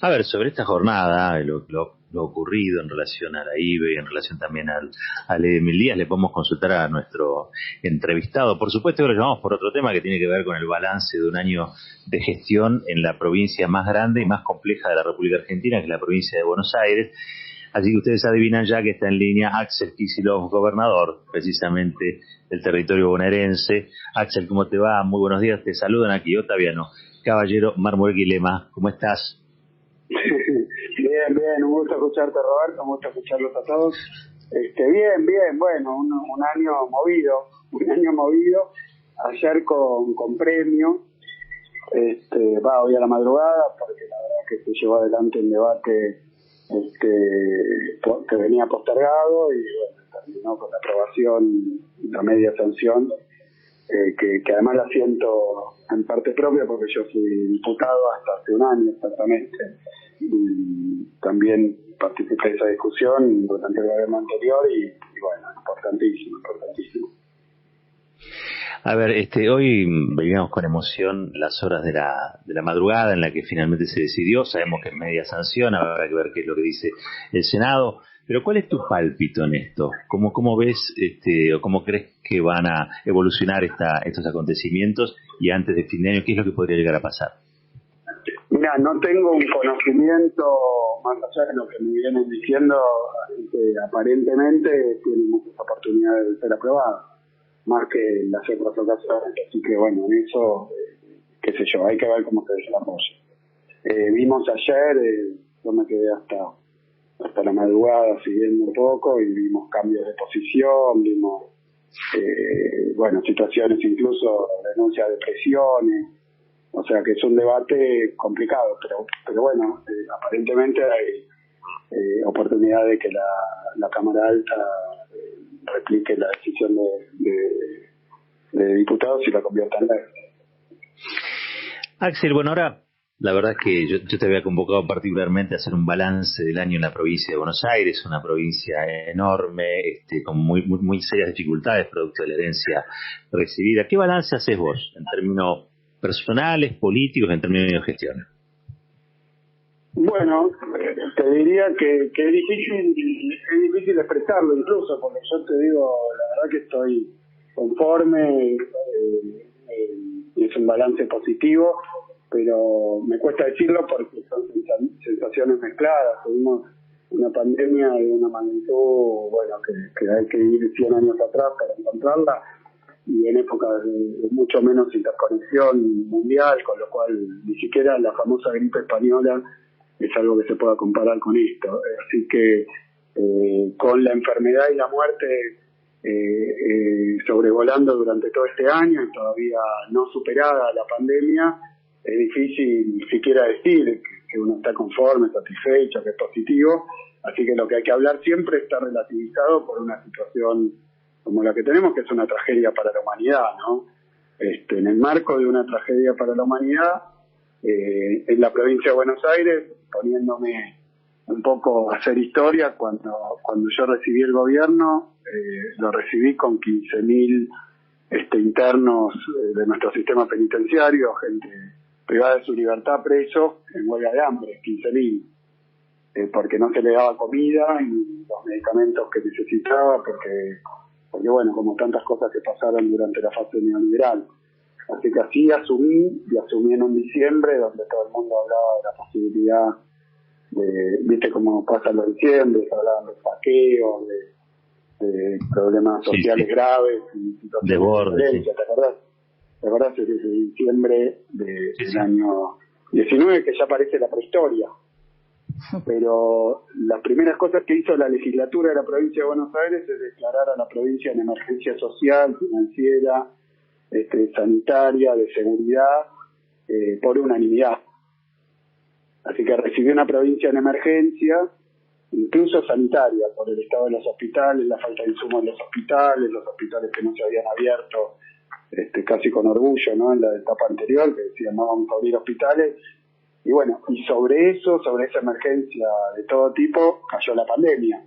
A ver, sobre esta jornada, lo ocurrido en relación a la IBE y en relación también al Emil Díaz, le podemos consultar a nuestro entrevistado. Por supuesto que lo llamamos por otro tema que tiene que ver con el balance de un año de gestión en la provincia más grande y más compleja de la República Argentina, que es la provincia de Buenos Aires. Así que ustedes adivinan ya que está en línea Axel Kicillof, gobernador precisamente del territorio bonaerense. Axel, ¿cómo te va? Muy buenos días, te saludan aquí Otaviano Caballero, Marmurek y Lema. ¿Cómo estás? Bien, un gusto escucharte, Roberto, un gusto escucharlos a todos. Bien, bueno, un año movido, ayer con premio, hoy a la madrugada, porque la verdad que se llevó adelante un debate que venía postergado y bueno, terminó con la aprobación, la media sanción, que además la siento en parte propia porque yo fui diputado hasta hace un año exactamente y también participé de esa discusión durante el gobierno anterior y bueno, importantísimo. A ver, hoy veíamos con emoción las horas de la madrugada en la que finalmente se decidió. Sabemos que es media sanción, habrá que ver qué es lo que dice el Senado. Pero ¿cuál es tu pálpito en esto? ¿Cómo ves o cómo crees que van a evolucionar estos acontecimientos? Y antes de fin de año, ¿qué es lo que podría llegar a pasar? Mira, no tengo un conocimiento más allá de lo que me vienen diciendo, así que aparentemente tiene muchas oportunidades de ser aprobada, más que en las otras ocasiones, así que bueno, en eso, qué sé yo, hay que ver cómo se desarrolla. Vimos ayer, yo me quedé hasta la madrugada siguiendo un poco y vimos cambios de posición, vimos situaciones incluso denuncias de presiones, o sea que es un debate complicado, pero bueno, aparentemente hay oportunidad de que la Cámara Alta replique la decisión de diputados y la convierta en ley. Axel, bueno, ahora la verdad es que yo te había convocado particularmente a hacer un balance del año en la provincia de Buenos Aires, una provincia enorme, con muy serias dificultades producto de la herencia recibida. ¿Qué balance haces vos en términos personales, políticos, en términos de gestión? Bueno, te diría que es difícil expresarlo incluso, porque yo te digo, la verdad que estoy conforme, es un balance positivo, pero me cuesta decirlo porque son sensaciones mezcladas. Tuvimos una pandemia de una magnitud, bueno, que hay que ir 100 años atrás para encontrarla, y en épocas de mucho menos interconexión mundial, con lo cual ni siquiera la famosa gripe española es algo que se pueda comparar con esto. Así que con la enfermedad y la muerte sobrevolando durante todo este año y todavía no superada la pandemia, es difícil siquiera decir que uno está conforme, satisfecho, que es positivo. Así que lo que hay que hablar siempre está relativizado por una situación como la que tenemos, que es una tragedia para la humanidad, ¿no? En el marco de una tragedia para la humanidad, en la provincia de Buenos Aires, poniéndome un poco a hacer historia, cuando yo recibí el gobierno, lo recibí con 15.000 internos de nuestro sistema penitenciario, gente privada de su libertad, presos en huelga de hambre, 15.000, porque no se le daba comida y los medicamentos que necesitaba, porque bueno, como tantas cosas que pasaron durante la fase neoliberal. Así que así asumí en un diciembre donde todo el mundo hablaba de la posibilidad viste cómo pasan los diciembres, hablaban de saqueo, de problemas sociales graves y situaciones de violencia, ¿te acordás? ¿Te acordás de ese diciembre del año 19 que ya parece la prehistoria? Pero las primeras cosas que hizo la legislatura de la provincia de Buenos Aires es declarar a la provincia en emergencia social, financiera, sanitaria, de seguridad, por unanimidad. Así que recibió una provincia en emergencia, incluso sanitaria, por el estado de los hospitales, la falta de insumos en los hospitales que no se habían abierto, casi con orgullo, ¿no? En la etapa anterior, que decían no vamos a abrir hospitales. Y bueno, y sobre esa emergencia de todo tipo, cayó la pandemia.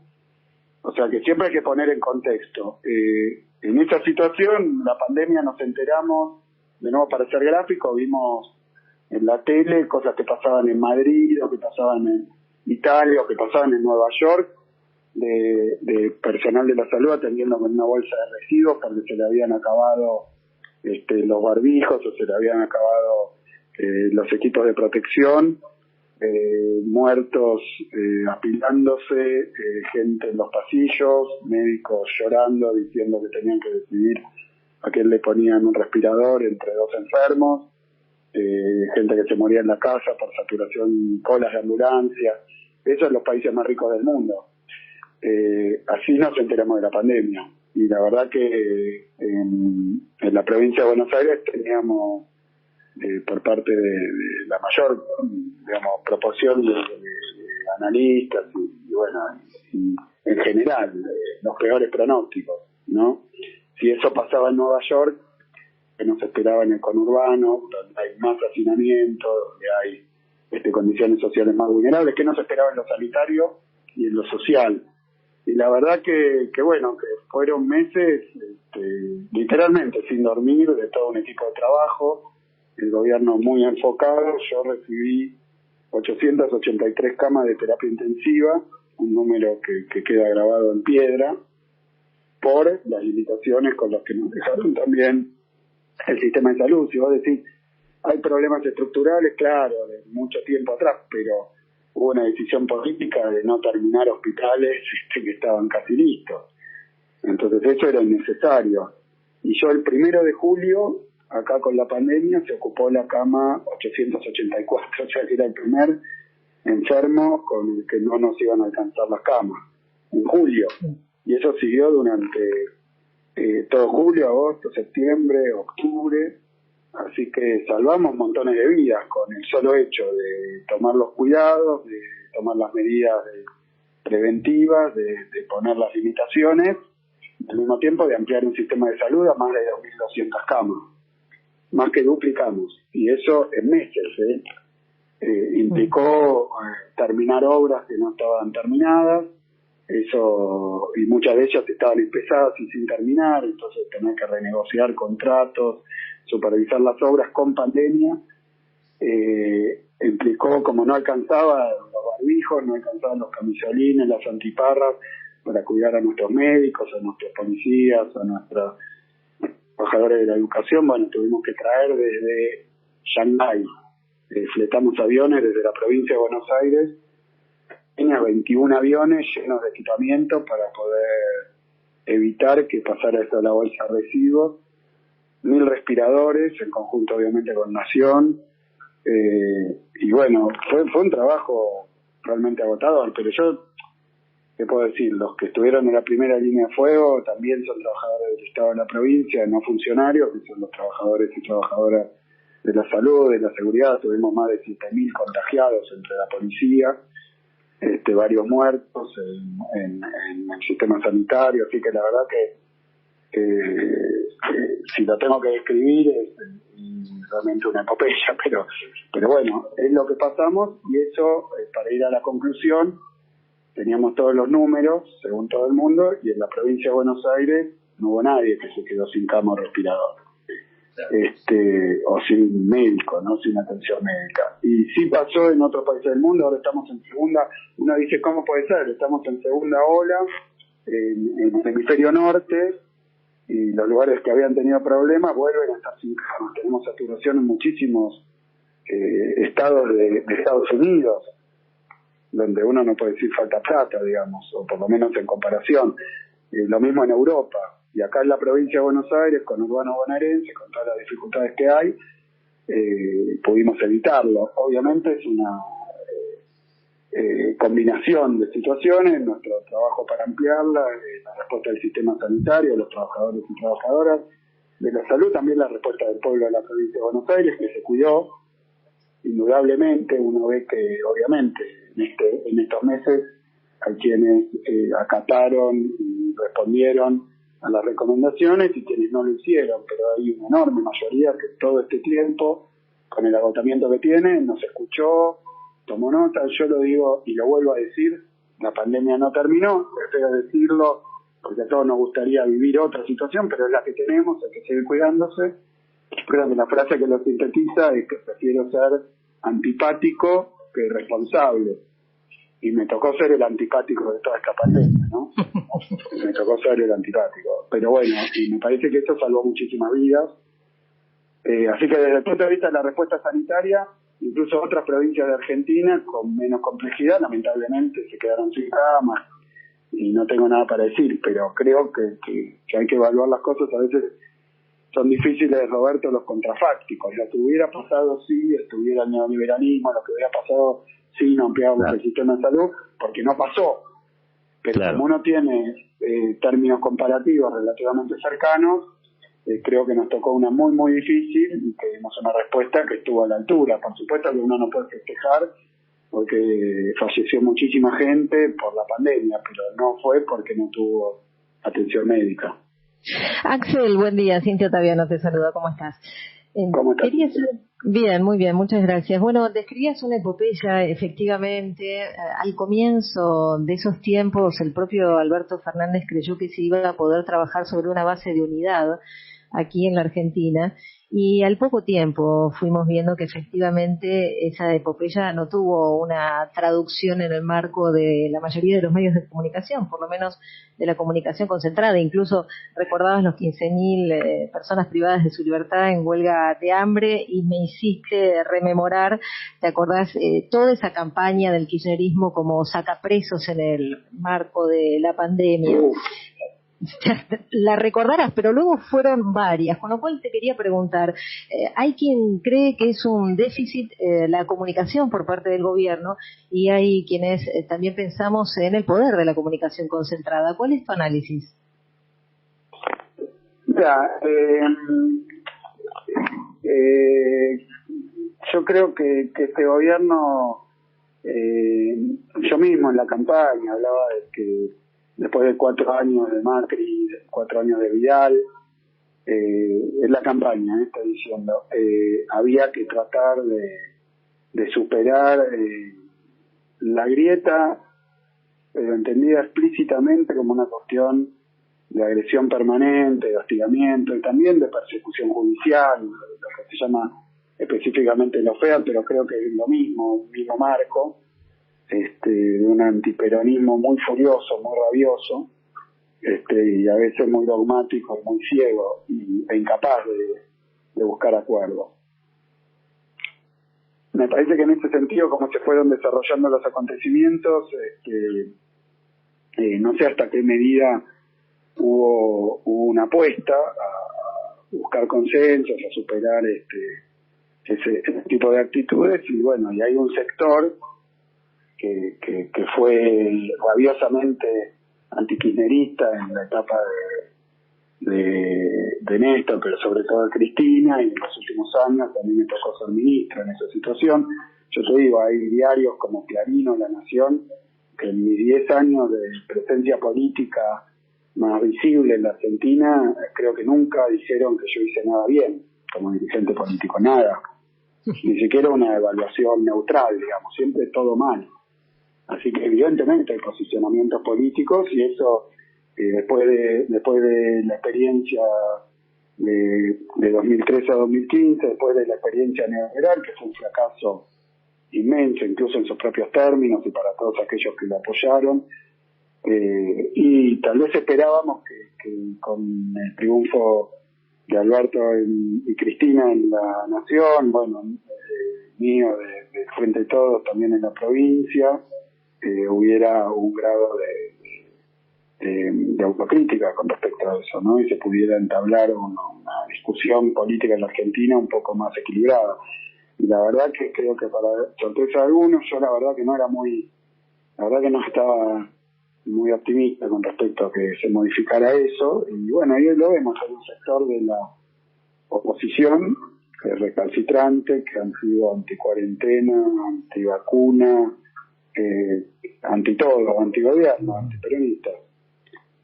O sea que siempre hay que poner en contexto. En esta situación, la pandemia nos enteramos, de nuevo para ser gráfico, vimos en la tele cosas que pasaban en Madrid, o que pasaban en Italia, o que pasaban en Nueva York, de personal de la salud atendiendo con una bolsa de residuos porque se le habían acabado los barbijos, o se le habían acabado los equipos de protección, muertos apilándose, gente en los pasillos, médicos llorando, diciendo que tenían que decidir a quién le ponían un respirador entre dos enfermos, gente que se moría en la casa por saturación, colas de ambulancia. Eso en los países más ricos del mundo. Así nos enteramos de la pandemia. Y la verdad que en la provincia de Buenos Aires teníamos, por parte de la mayor, digamos, proporción de analistas y bueno, y en general, los peores pronósticos, ¿no? Si eso pasaba en Nueva York, que nos esperaba en el conurbano, donde hay más hacinamiento, donde hay condiciones sociales más vulnerables, que nos esperaba en lo sanitario y en lo social. Y la verdad que bueno, que fueron meses literalmente sin dormir, de todo un equipo de trabajo, el gobierno muy enfocado. Yo recibí 883 camas de terapia intensiva, un número que queda grabado en piedra, por las limitaciones con las que nos dejaron también el sistema de salud. Si vos decís, hay problemas estructurales, claro, de mucho tiempo atrás, pero hubo una decisión política de no terminar hospitales que estaban casi listos. Entonces eso era innecesario. Y yo el 1 de julio, acá con la pandemia, se ocupó la cama 884, o sea que era el primer enfermo con el que no nos iban a alcanzar las camas, en julio. Y eso siguió durante todo julio, agosto, septiembre, octubre. Así que salvamos montones de vidas con el solo hecho de tomar los cuidados, de tomar las medidas preventivas, de poner las limitaciones, al mismo tiempo de ampliar un sistema de salud a más de 2.200 camas, más que duplicamos, y eso en meses. Implicó terminar obras que no estaban terminadas, eso, y muchas de ellas estaban empezadas y sin terminar, entonces tener que renegociar contratos, supervisar las obras con pandemia, implicó, como no alcanzaba los barbijos, no alcanzaban los camisolines, las antiparras para cuidar a nuestros médicos, a nuestros policías, a nuestros trabajadores de la educación. Bueno, tuvimos que traer desde Shanghái, fletamos aviones desde la provincia de Buenos Aires, tenía 21 aviones llenos de equipamiento para poder evitar que pasara esto a la bolsa de residuos, 1.000 respiradores, en conjunto obviamente con Nación, y bueno, fue un trabajo realmente agotador, pero yo, ¿qué puedo decir? Los que estuvieron en la primera línea de fuego también son trabajadores del Estado de la provincia, no funcionarios, que son los trabajadores y trabajadoras de la salud, de la seguridad. Tuvimos más de 7.000 contagiados entre la policía, varios muertos en el sistema sanitario, así que la verdad que si lo tengo que describir es realmente una epopeya, pero bueno, es lo que pasamos. Y eso, para ir a la conclusión, teníamos todos los números según todo el mundo, y en la provincia de Buenos Aires no hubo nadie que se quedó sin cama o respirador, o sin médico, no, sin atención médica. Y sí pasó en otros países del mundo. Ahora estamos en segunda. Uno dice, ¿cómo puede ser? Estamos en segunda ola en el hemisferio norte, y los lugares que habían tenido problemas vuelven a estar sin cama. Tenemos saturación en muchísimos estados de Estados Unidos, donde uno no puede decir falta plata, digamos, o por lo menos en comparación. Lo mismo en Europa. Y acá en la provincia de Buenos Aires, con urbano bonaerense, con todas las dificultades que hay, pudimos evitarlo. Obviamente es una combinación de situaciones, nuestro trabajo para ampliarla, la respuesta del sistema sanitario, los trabajadores y trabajadoras de la salud, también la respuesta del pueblo de la provincia de Buenos Aires, que se cuidó. Indudablemente uno ve que obviamente en estos meses hay quienes acataron y respondieron a las recomendaciones y quienes no lo hicieron, pero hay una enorme mayoría que todo este tiempo, con el agotamiento que tiene, nos escuchó, tomó nota. Yo lo digo y lo vuelvo a decir, la pandemia no terminó, prefiero decirlo porque a todos nos gustaría vivir otra situación, pero es la que tenemos, hay que seguir cuidándose. Creo que la frase que lo sintetiza es que prefiero ser antipático que responsable. Y me tocó ser el antipático de toda esta pandemia, ¿no? Me tocó ser el antipático. Pero bueno, y me parece que esto salvó muchísimas vidas. Así que desde el punto de vista de la respuesta sanitaria, incluso otras provincias de Argentina con menos complejidad, lamentablemente, se quedaron sin camas. Y no tengo nada para decir, pero creo que hay que evaluar las cosas. A veces son difíciles, Roberto, los contrafácticos. Lo que hubiera pasado si estuviera el neoliberalismo, lo que hubiera pasado si no ampliábamos el sistema de salud, porque no pasó. Pero como uno tiene términos comparativos relativamente cercanos, creo que nos tocó una muy, muy difícil y que dimos una respuesta que estuvo a la altura. Por supuesto que uno no puede festejar porque falleció muchísima gente por la pandemia, pero no fue porque no tuvo atención médica. Axel, buen día. Cintia Otaviano te saluda. ¿Cómo estás? ¿Cómo estás? Bien, muy bien, muchas gracias. Bueno, describías una epopeya, efectivamente. Al comienzo de esos tiempos, el propio Alberto Fernández creyó que se iba a poder trabajar sobre una base de unidad aquí en la Argentina, y al poco tiempo fuimos viendo que efectivamente esa epopeya no tuvo una traducción en el marco de la mayoría de los medios de comunicación, por lo menos de la comunicación concentrada. Incluso recordabas los 15.000 personas privadas de su libertad en huelga de hambre, y me hiciste rememorar, ¿te acordás? Toda esa campaña del kirchnerismo como sacapresos en el marco de la pandemia. La recordarás, pero luego fueron varias, con lo cual te quería preguntar, hay quien cree que es un déficit la comunicación por parte del gobierno, y hay quienes también pensamos en el poder de la comunicación concentrada. ¿Cuál es tu análisis? Mira, yo creo que este gobierno, yo mismo en la campaña hablaba de que después de 4 años de Macri, 4 años de Vidal, en la campaña, estoy diciendo, había que tratar de superar la grieta, pero entendida explícitamente como una cuestión de agresión permanente, de hostigamiento y también de persecución judicial, lo que se llama específicamente lo FEAD, pero creo que es lo mismo marco. De un antiperonismo muy furioso, muy rabioso, y a veces muy dogmático, muy ciego e incapaz de buscar acuerdos. Me parece que en ese sentido, como se fueron desarrollando los acontecimientos, no sé hasta qué medida hubo una apuesta a buscar consensos, a superar ese tipo de actitudes, y bueno, y hay un sector que fue rabiosamente antikirchnerista en la etapa de Néstor, pero sobre todo de Cristina, y en los últimos años también me tocó ser ministro en esa situación. Yo te digo, hay diarios como Clarín o La Nación que en mis 10 años de presencia política más visible en la Argentina, creo que nunca dijeron que yo hice nada bien como dirigente político, nada, ni siquiera una evaluación neutral, digamos, siempre todo mal. Así que evidentemente hay posicionamientos políticos, y eso después de la experiencia de 2013 a 2015, después de la experiencia neoliberal, que fue un fracaso inmenso, incluso en sus propios términos y para todos aquellos que lo apoyaron, y tal vez esperábamos que con el triunfo de Alberto y Cristina en la Nación, bueno, mío de Frente de Todos también en la provincia, hubiera un grado de autocrítica con respecto a eso, ¿no? Y se pudiera entablar una discusión política en la Argentina un poco más equilibrada. Y la verdad que creo que para sorpresa de algunos, yo la verdad que no estaba muy optimista con respecto a que se modificara eso. Y bueno, ahí lo vemos, hay un sector de la oposición que es recalcitrante, que han sido anticuarentena, antivacuna, anti todo, antigobierno, antiperonistas.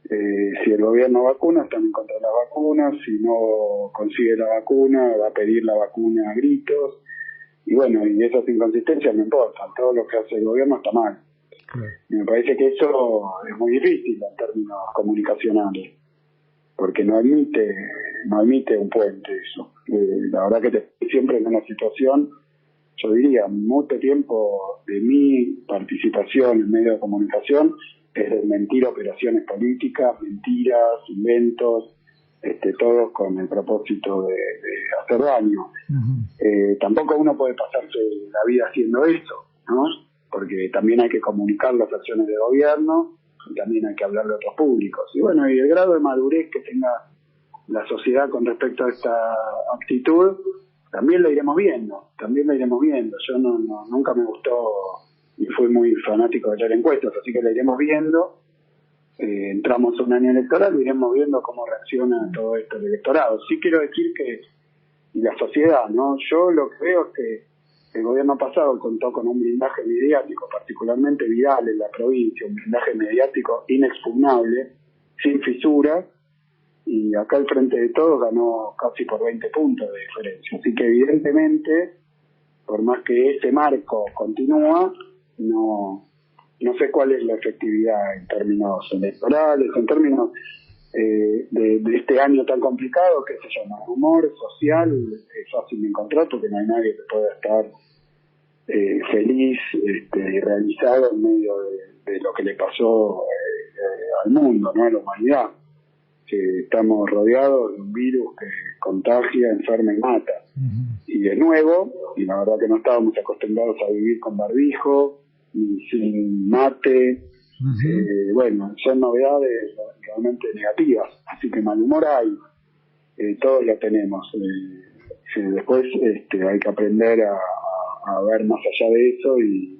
Si el gobierno vacuna, están en contra de las vacunas. Si no consigue la vacuna, va a pedir la vacuna a gritos. Y bueno, y esas inconsistencias no importan. Todo lo que hace el gobierno está mal. Y me parece que eso es muy difícil en términos comunicacionales. porque no admite un puente eso. La verdad que siempre en una situación, yo diría, mucho tiempo de mi participación en medios de comunicación es desmentir operaciones políticas, mentiras, inventos, todos con el propósito de hacer daño. Tampoco uno puede pasarse la vida haciendo eso, ¿no? Porque también hay que comunicar las acciones de gobierno y también hay que hablarle a otros públicos. Y bueno, y el grado de madurez que tenga la sociedad con respecto a esta actitud, también lo iremos viendo. Yo nunca me gustó y fui muy fanático de leer encuestas, así que lo iremos viendo. Entramos a un año electoral y iremos viendo cómo reacciona todo esto el electorado. Sí quiero decir que, y la sociedad, ¿no? Yo lo que veo es que el gobierno pasado contó con un blindaje mediático, particularmente Vidal en la provincia, un blindaje mediático inexpugnable, sin fisuras, y acá el Frente de Todos ganó casi por 20 puntos de diferencia. Así que evidentemente, por más que ese marco continúa, no sé cuál es la efectividad en términos electorales, en términos de este año tan complicado, que se llama humor social, es fácil de encontrar porque no hay nadie que pueda estar feliz y realizado en medio de lo que le pasó al mundo, ¿no? A la humanidad, que estamos rodeados de un virus que contagia, enferma y mata. Y de nuevo, y la verdad que no estábamos acostumbrados a vivir con barbijo y sin mate. Bueno, son novedades realmente negativas, así que mal humor hay, todos lo tenemos. Después hay que aprender a ver más allá de eso y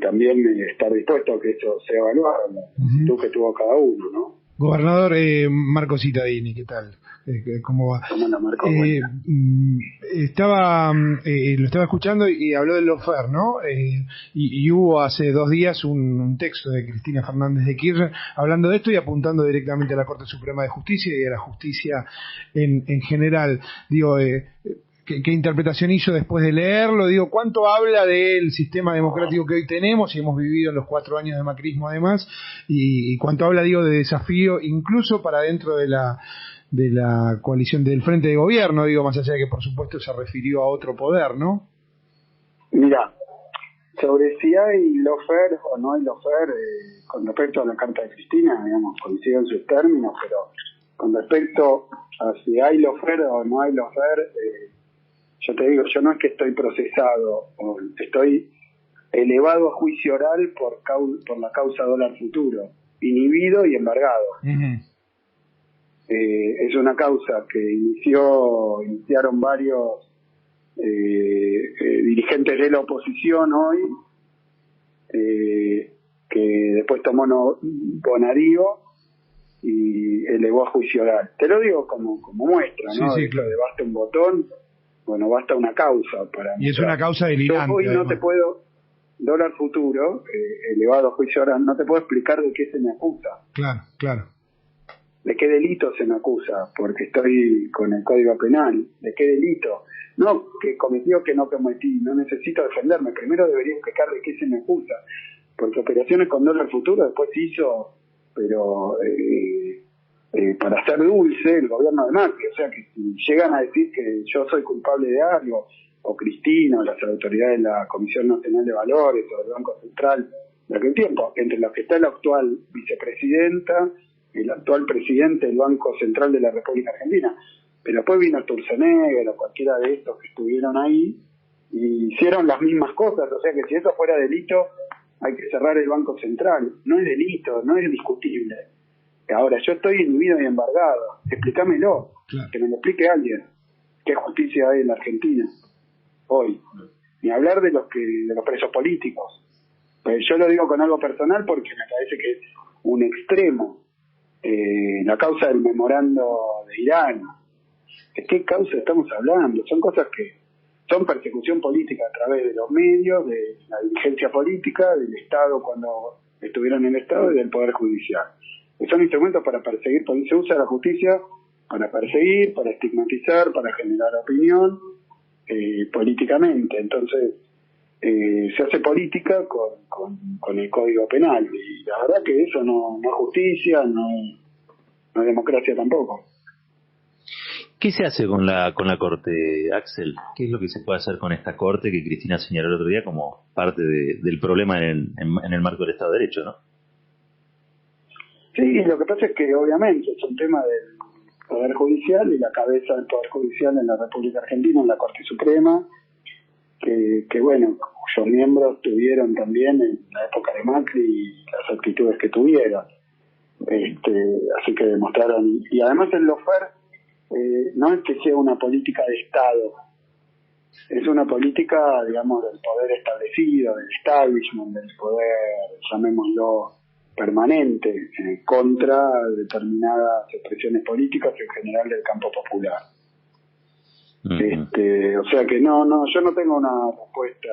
también estar dispuesto a que eso sea evaluado, la actitud que tuvo cada uno, ¿no? Gobernador Marco Cittadini, ¿qué tal? ¿Cómo va? ¿Cómo anda, Marco? Lo estaba escuchando y habló del lawfare, ¿no? Y hubo hace 2 días un texto de Cristina Fernández de Kirchner hablando de esto y apuntando directamente a la Corte Suprema de Justicia y a la justicia en general. Digo, ¿qué interpretación hizo después de leerlo? Digo, ¿cuánto habla del sistema democrático que hoy tenemos y hemos vivido en los 4 años de macrismo además? Y cuánto habla, digo, de desafío incluso para dentro de la coalición del Frente de Gobierno, digo, más allá de que por supuesto se refirió a otro poder, ¿no? Mira, sobre si hay lawfare o no hay lawfare, con respecto a la carta de Cristina, digamos, coincido en sus términos, pero con respecto a si hay lawfare o no hay lawfare, yo te digo, yo no es que estoy procesado, estoy elevado a juicio oral por la causa dólar futuro, inhibido y embargado. Es una causa que iniciaron varios dirigentes de la oposición hoy, que después tomó Bonarío y elevó a juicio oral. Te lo digo como muestra, ¿no? Sí, claro. De basta un botón, bueno, basta una causa para... Y es una causa delirante. Yo hoy no te puedo, dólar futuro, elevado a juicio oral, no te puedo explicar de qué se me acusa. Claro. ¿De qué delito se me acusa? Porque estoy con el Código Penal. ¿De qué delito? No, que cometí o que no cometí. No necesito defenderme. Primero debería explicar de qué se me acusa. Porque operaciones con dólar futuro después se hizo, pero para hacer dulce el gobierno de Macri. O sea, que si llegan a decir que yo soy culpable de algo, o Cristina, o las autoridades de la Comisión Nacional de Valores, o del Banco Central, de aquel tiempo, entre los que está la actual vicepresidenta, el actual presidente del Banco Central de la República Argentina, pero después vino Sturzenegger o cualquiera de estos que estuvieron ahí y hicieron las mismas cosas. O sea que si eso fuera delito hay que cerrar el Banco Central. No es delito, no es discutible. Ahora, yo estoy inhibido y embargado, explícamelo, claro. Que me lo explique alguien. ¿Qué justicia hay en la Argentina hoy? Ni hablar de los presos políticos. Pues yo lo digo con algo personal porque me parece que es un extremo. La causa del memorando de Irán. ¿De qué causa estamos hablando? Son cosas que son persecución política a través de los medios, de la dirigencia política, del Estado cuando estuvieron en el Estado y del Poder Judicial. Son instrumentos para perseguir, se usa la justicia para perseguir, para estigmatizar, para generar opinión políticamente. Entonces, se hace política con el Código Penal y la verdad que eso no es justicia, no no es democracia tampoco. ¿Qué se hace con la Corte, Axel? ¿Qué es lo que se puede hacer con esta Corte que Cristina señaló el otro día como parte del problema en el marco del Estado de Derecho, ¿no? Sí, lo que pasa es que obviamente es un tema del Poder Judicial y la cabeza del Poder Judicial en la República Argentina, en la Corte Suprema, que bueno, cuyos miembros tuvieron también en la época de Macri las actitudes que tuvieron. Así que demostraron, y además el lawfare no es que sea una política de Estado, es una política, digamos, del poder establecido, del establishment, del poder, llamémoslo, permanente, contra determinadas expresiones políticas, en general del campo popular. Uh-huh. O sea que no, yo no tengo una respuesta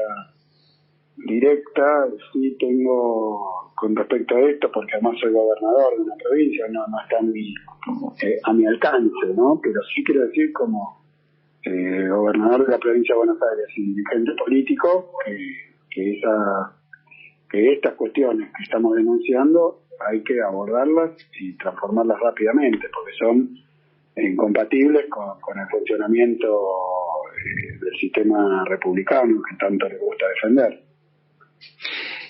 directa, sí tengo con respecto a esto, porque además soy gobernador de una provincia, no está a mi alcance, ¿no? Pero sí quiero decir como gobernador de la provincia de Buenos Aires y dirigente político que estas cuestiones que estamos denunciando hay que abordarlas y transformarlas rápidamente, porque son incompatibles con el funcionamiento del sistema republicano que tanto le gusta defender.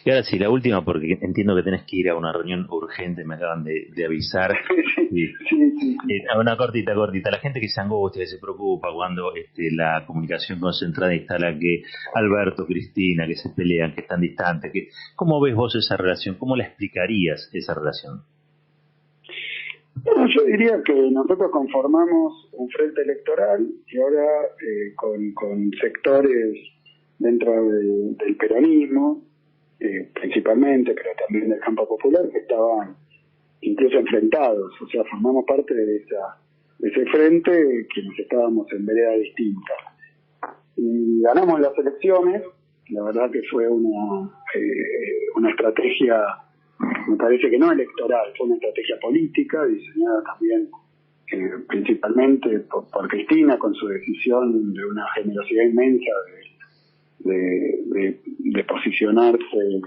Y ahora sí, la última, porque entiendo que tenés que ir a una reunión urgente, me acaban de avisar. Sí. Una cortita. La gente que se angustia, que se preocupa cuando la comunicación concentrada instala que Alberto, Cristina, que se pelean, que están distantes. ¿Cómo ves vos esa relación? ¿Cómo la explicarías esa relación? Bueno, yo diría que nosotros conformamos un frente electoral y ahora con sectores dentro del peronismo, principalmente, pero también del campo popular, que estaban incluso enfrentados. O sea, formamos parte de ese frente que nos estábamos en veredas distintas. Y ganamos las elecciones. La verdad que fue una estrategia, me parece que no electoral, fue una estrategia política diseñada también principalmente por Cristina, con su decisión de una generosidad inmensa de posicionarse,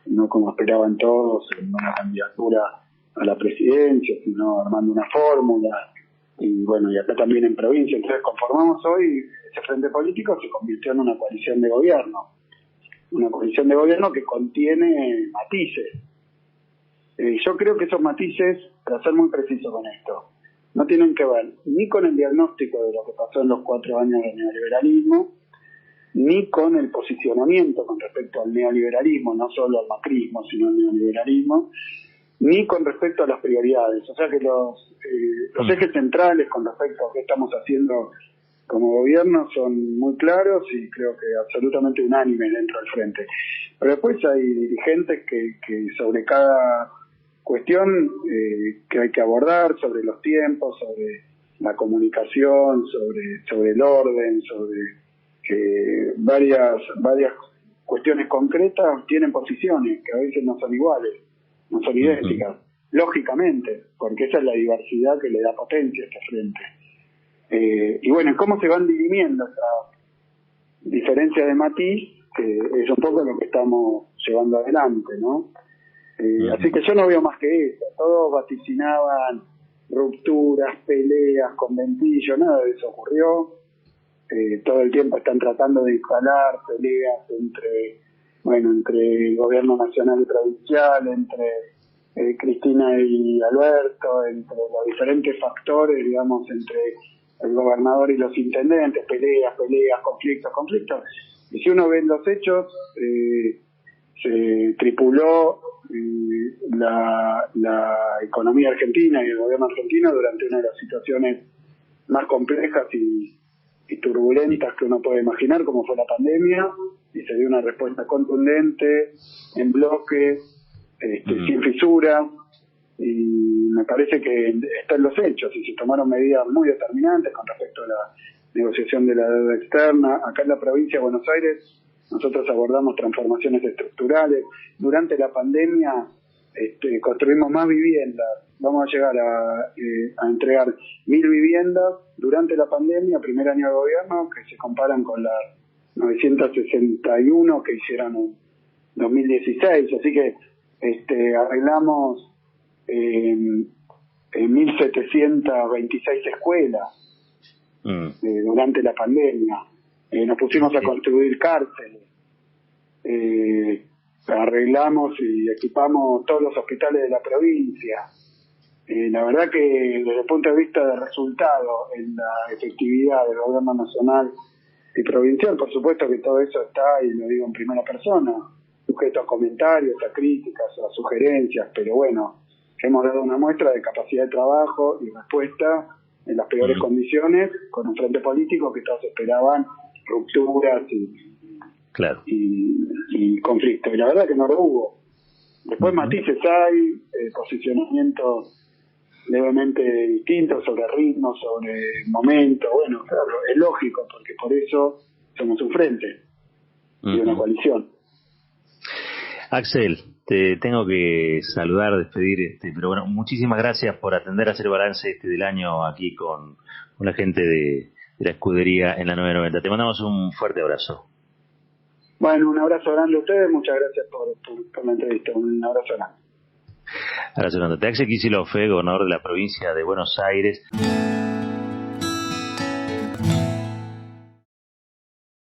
no como esperaban todos, en una candidatura a la presidencia, sino armando una fórmula. Y bueno, y acá también en provincia. Entonces conformamos hoy, ese frente político se convirtió en una coalición de gobierno. Una coalición de gobierno que contiene matices. Yo creo que esos matices, para ser muy preciso con esto, no tienen que ver ni con el diagnóstico de lo que pasó en los 4 años del neoliberalismo, ni con el posicionamiento con respecto al neoliberalismo, no solo al macrismo, sino al neoliberalismo, ni con respecto a las prioridades. O sea que los ejes centrales con respecto a qué estamos haciendo como gobierno son muy claros y creo que absolutamente unánimes dentro del frente. Pero después hay dirigentes que sobre cada cuestión que hay que abordar, sobre los tiempos, sobre la comunicación, sobre el orden, sobre varias cuestiones concretas, tienen posiciones que a veces no son iguales, no son idénticas, lógicamente, porque esa es la diversidad que le da potencia a este frente. Y bueno, ¿cómo se van dirimiendo esas diferencias de matiz? Es un poco lo que estamos llevando adelante, ¿no? Así que yo no veo más que eso. Todos vaticinaban rupturas, peleas, conventillos, nada de eso ocurrió. Todo el tiempo están tratando de instalar peleas entre el gobierno nacional y provincial, entre Cristina y Alberto, entre los diferentes factores, digamos, entre el gobernador y los intendentes, peleas, conflictos. Y si uno ve en los hechos, se tripuló la economía argentina y el gobierno argentino durante una de las situaciones más complejas y turbulentas que uno puede imaginar, como fue la pandemia, y se dio una respuesta contundente, en bloque, sin fisura, y me parece que está en los hechos, y se tomaron medidas muy determinantes con respecto a la negociación de la deuda externa. Acá en la provincia de Buenos Aires nosotros abordamos transformaciones estructurales. Durante la pandemia construimos más viviendas. Vamos a llegar a entregar 1.000 viviendas durante la pandemia, primer año de gobierno, que se comparan con las 961 que hicieron en 2016. Así que arreglamos 1.726 escuelas durante la pandemia. Nos pusimos a construir cárceles. Arreglamos y equipamos todos los hospitales de la provincia. La verdad que desde el punto de vista de resultado en la efectividad del gobierno nacional y provincial, por supuesto que todo eso está, y lo digo en primera persona, sujeto a comentarios, a críticas, a sugerencias, pero bueno, hemos dado una muestra de capacidad de trabajo y respuesta en las peores condiciones, con un frente político que todos esperaban rupturas y conflictos, y la verdad que no lo hubo. Después matices hay, posicionamientos levemente distintos sobre ritmo, sobre momento. Bueno, claro, es lógico, porque por eso somos un frente y una coalición. Axel, te tengo que saludar, despedir, pero bueno, muchísimas gracias por atender a hacer balance del año aquí con la gente de la escudería en la 990. Te mandamos un fuerte abrazo. Bueno, un abrazo grande a ustedes, muchas gracias por la entrevista, un abrazo grande. Axel Kicillof, gobernador de la provincia de Buenos Aires.